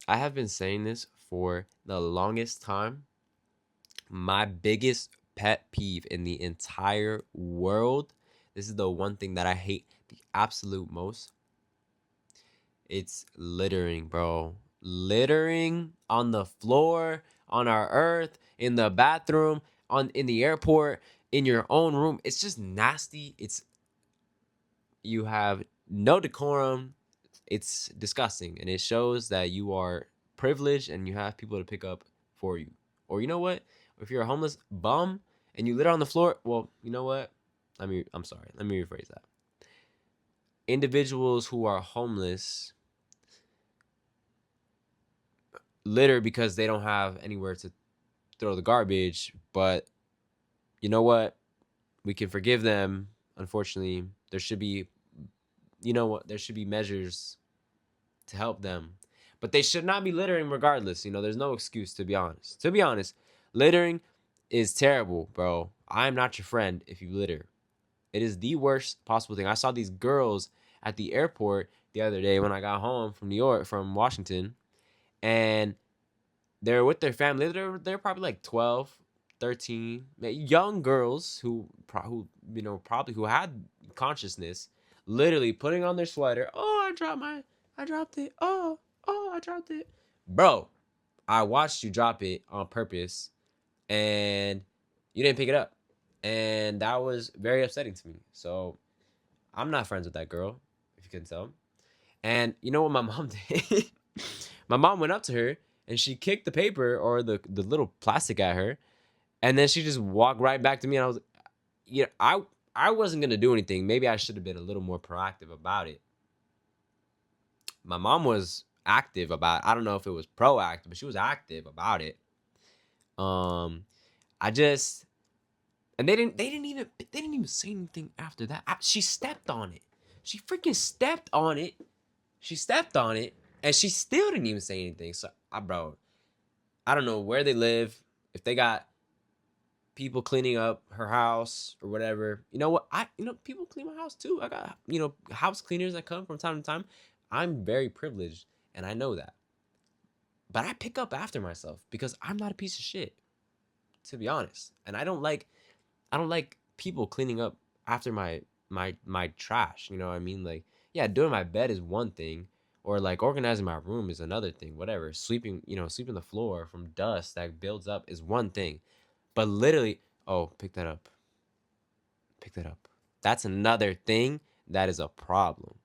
I have been saying this for the longest time. My biggest pet peeve in the entire world, this is the one thing that I hate the absolute most. It's littering, bro. Littering on the floor, on our earth, in the bathroom, on in the airport, in your own room. It's just nasty. It's You have no decorum. It's disgusting, and it shows that you are privileged and you have people to pick up for you. Or you know what? If you're a homeless bum and you litter on the floor, well, you know what? I'm sorry. Let me rephrase that. Individuals who are homeless litter because they don't have anywhere to throw the garbage, but you know what? We can forgive them. Unfortunately, there should be there should be measures to help them. But they should not be littering regardless. There's no excuse, to be honest. To be honest, littering is terrible, bro. I'm not your friend if you litter. It is the worst possible thing. I saw these girls at the airport the other day when I got home from New York, from Washington, and they're with their family. They're probably like 12, 13, young girls probably who had consciousness, literally putting on their sweater. Oh, I dropped it. Oh, I dropped it. Bro, I watched you drop it on purpose and you didn't pick it up. And that was very upsetting to me. So I'm not friends with that girl, if you can tell. And you know what my mom did? My mom went up to her and she kicked the paper or the little plastic at her, and then she just walked right back to me. And I was, I wasn't gonna do anything. Maybe I should have been a little more proactive about it. My mom was active about it. I don't know if it was proactive, but she was active about it. Um, I just and they didn't even say anything after that. She stepped on it. She freaking stepped on it. She stepped on it, and she still didn't even say anything. So, bro, I don't know where they live. If they got people cleaning up her house or whatever. You know what? People clean my house too. I got, house cleaners that come from time to time. I'm very privileged and I know that. But I pick up after myself because I'm not a piece of shit, to be honest. And I don't like people cleaning up after my trash, you know what I mean? Like, yeah, doing my bed is one thing, or like organizing my room is another thing. Whatever. Sweeping the floor from dust that builds up is one thing. But literally, oh, pick that up. Pick that up. That's another thing that is a problem.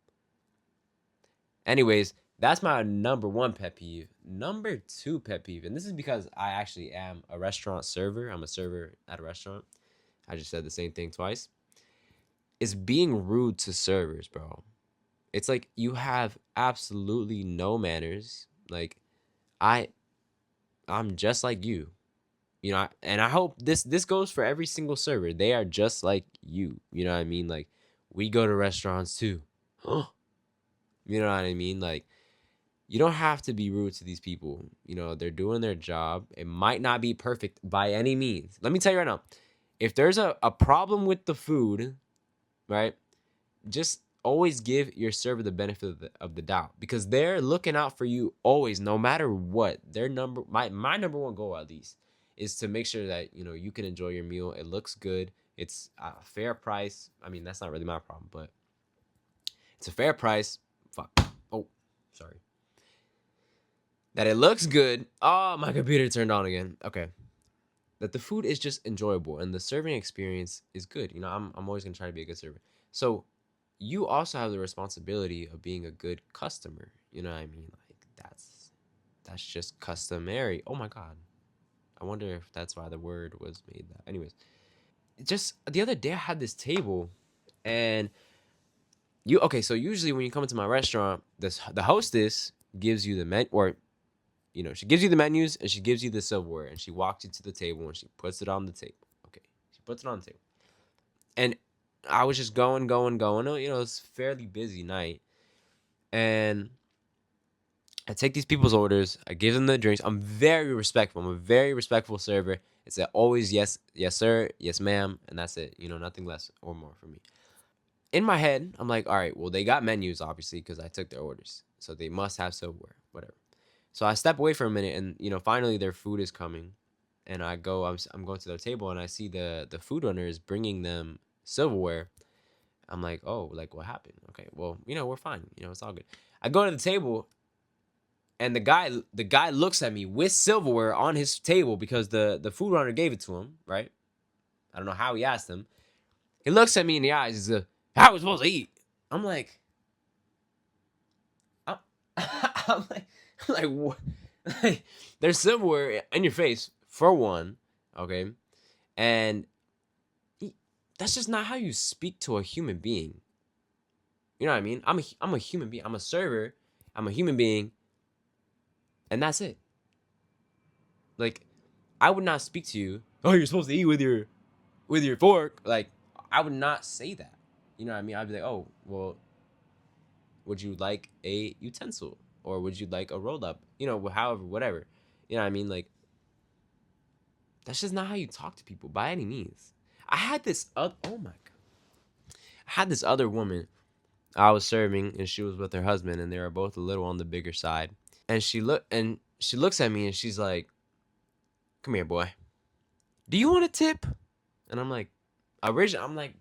Anyways, that's my number one pet peeve. Number two pet peeve, and this is because I actually am a restaurant server. I'm a server at a restaurant. I just said the same thing twice. Is being rude to servers, bro. It's like you have absolutely no manners. Like I I'm just like you. And I hope this goes for every single server. They are just like you. You know what I mean? Like we go to restaurants too. You know what I mean? Like you don't have to be rude to these people. They're doing their job. It might not be perfect by any means. Let me tell you right now. If there's a problem with the food, right? Just always give your server the benefit of the doubt because they're looking out for you always, no matter what. My number one goal at least is to make sure that you can enjoy your meal. It looks good. It's a fair price. I mean, that's not really my problem, but it's a fair price. Fuck. Oh, sorry. That it looks good. Oh, my computer turned on again. Okay. That the food is just enjoyable and the serving experience is good. I'm always gonna try to be a good server. So you also have the responsibility of being a good customer. You know what I mean? Like that's just customary. Oh my god. I wonder if that's why the word was made that. Anyways, just the other day I had this table and so usually when you come into my restaurant, the hostess gives you the menu, or she gives you the menus and she gives you the silverware and she walks you to the table and she puts it on the table. Okay. She puts it on the table. And I was just going, going, going. It's a fairly busy night. And I take these people's orders. I give them the drinks. I'm very respectful. I'm a very respectful server. It's always yes, yes, sir, yes, ma'am. And that's it. Nothing less or more for me. In my head, I'm like, all right, well, they got menus, obviously, because I took their orders. So they must have silverware, whatever. So I step away for a minute, and finally their food is coming, and I'm going to their table, and I see the food runner is bringing them silverware. I'm like, oh, like what happened? Okay, well, we're fine. It's all good. I go to the table, and the guy looks at me with silverware on his table because the food runner gave it to him, right? I don't know how he asked him. He looks at me in the eyes. He's like, "How are we supposed to eat?" I'm like, I'm, I'm like, I'm like, what? Like, there's silverware in your face for one, okay, and that's just not how you speak to a human being. You know what I mean? I'm a human being. I'm a server. I'm a human being, and that's it. Like, I would not speak to you. Oh, you're supposed to eat with your fork. Like, I would not say that. You know what I mean? I'd be like, oh, well, would you like a utensil, or would you like a roll up? However, whatever. You know what I mean? Like, that's just not how you talk to people by any means. I had this oh my god. I had this other woman I was serving, and she was with her husband, and they were both a little on the bigger side. And she looks at me, and she's like, "Come here, boy. Do you want a tip?" And I'm like, I'm like,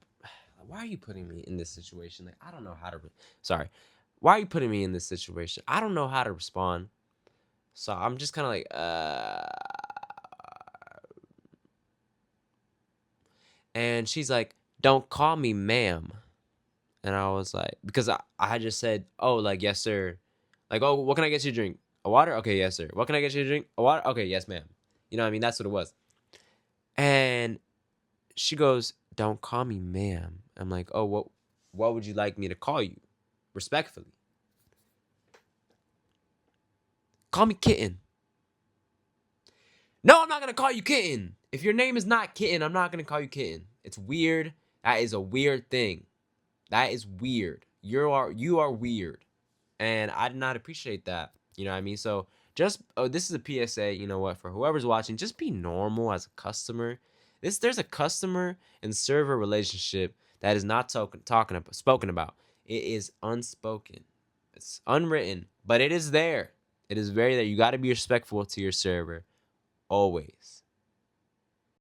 why are you putting me in this situation? Like, I don't know how to. Sorry, why are you putting me in this situation? I don't know how to respond. So I'm just kind of like, and she's like, "Don't call me ma'am." And I was like, because I had just said, "Oh, like, yes, sir." Like, "Oh, what can I get you to drink? A water? Okay, yes, sir. What can I get you to drink? A water? Okay, yes, ma'am." You know what I mean? That's what it was. And she goes, "Don't call me ma'am." I'm like, "Oh, what would you like me to call you? Respectfully. Call me kitten." "No, I'm not gonna call you kitten. If your name is not kitten, I'm not gonna call you kitten. It's weird. That is a weird thing. That is weird. You are weird." And I did not appreciate that. You know what I mean? So this is a PSA. You know what? For whoever's watching, just be normal as a customer. There's a customer and server relationship that is not spoken about. It is unspoken. It's unwritten, but it is there. It is very there. You got to be respectful to your server always.